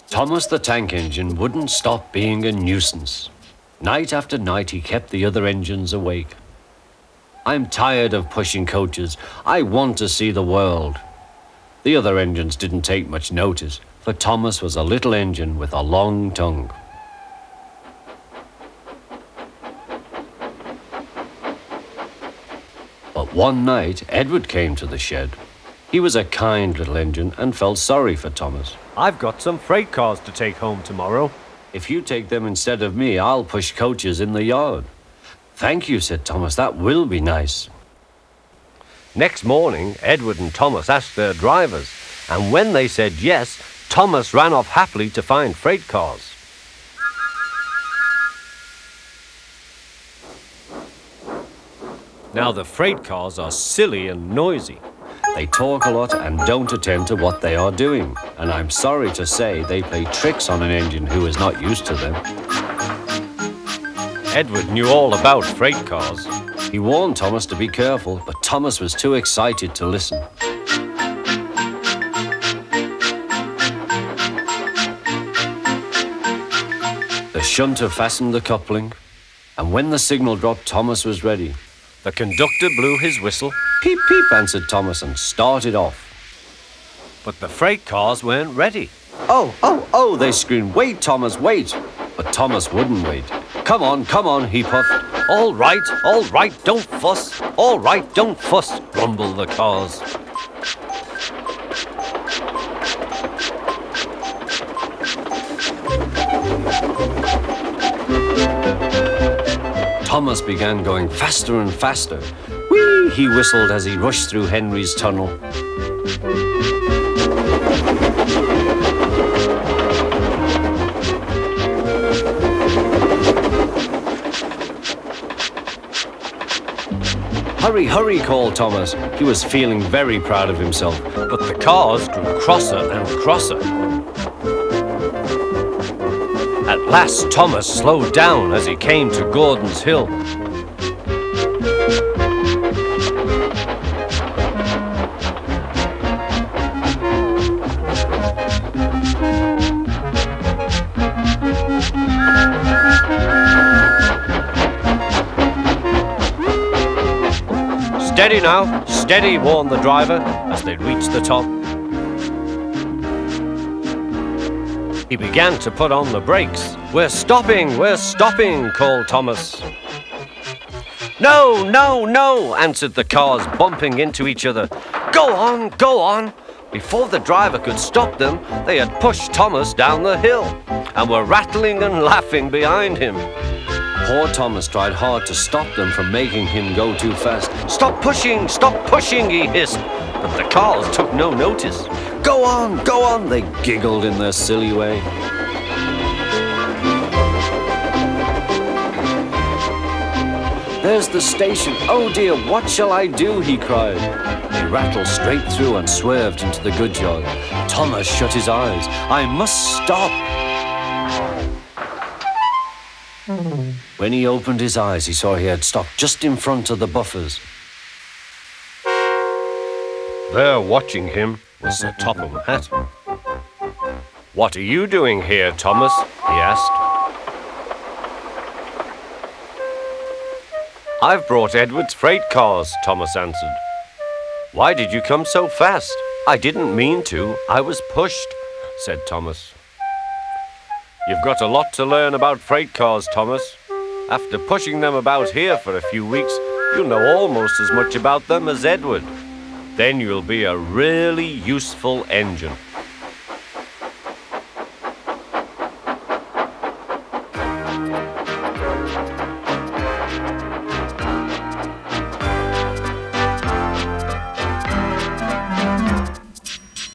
Thomas the tank engine wouldn't stop being a nuisance. Night after night he kept the other engines awake. I'm tired of pushing coaches. I want to see the world. The other engines didn't take much notice, for Thomas was a little engine with a long tongue. But one night, Edward came to the shed. He was a kind little engine and felt sorry for Thomas. I've got some freight cars to take home tomorrow. If you take them instead of me, I'll push coaches in the yard. Thank you, said Thomas. That will be nice. Next morning, Edward and Thomas asked their drivers, and when they said yes, Thomas ran off happily to find freight cars. Now the freight cars are silly and noisy. They talk a lot and don't attend to what they are doing. And I'm sorry to say they play tricks on an engine who is not used to them. Edward knew all about freight cars. He warned Thomas to be careful, but Thomas was too excited to listen. The shunter fastened the coupling, and when the signal dropped, Thomas was ready. The conductor blew his whistle. Peep, peep, answered Thomas and started off. But the freight cars weren't ready. Oh, oh, oh, they screamed, wait, Thomas, wait. But Thomas wouldn't wait. Come on, he puffed. All right, don't fuss. All right, don't fuss, grumbled the cars. Thomas began going faster and faster. Whee! He whistled as he rushed through Henry's tunnel. Hurry, hurry, called Thomas. He was feeling very proud of himself. But the cars grew crosser and crosser. At last, Thomas slowed down as he came to Gordon's Hill. Steady now, steady, warned the driver as they reached the top. He began to put on the brakes. We're stopping, called Thomas. No, no, no, answered the cars, bumping into each other. Go on, go on. Before the driver could stop them, they had pushed Thomas down the hill and were rattling and laughing behind him. Poor Thomas tried hard to stop them from making him go too fast. Stop pushing, he hissed. But the cars took no notice. Go on, they giggled in their silly way. There's the station. Oh dear, what shall I do? He cried. They rattled straight through and swerved into the goods yard. Thomas shut his eyes. I must stop. When he opened his eyes, he saw he had stopped just in front of the buffers. There, watching him, was Sir Topham Hatt. What are you doing here, Thomas? He asked. I've brought Edward's freight cars, Thomas answered. Why did you come so fast? I didn't mean to. I was pushed, said Thomas. You've got a lot to learn about freight cars, Thomas. After pushing them about here for a few weeks, you'll know almost as much about them as Edward. Then you'll be a really useful engine.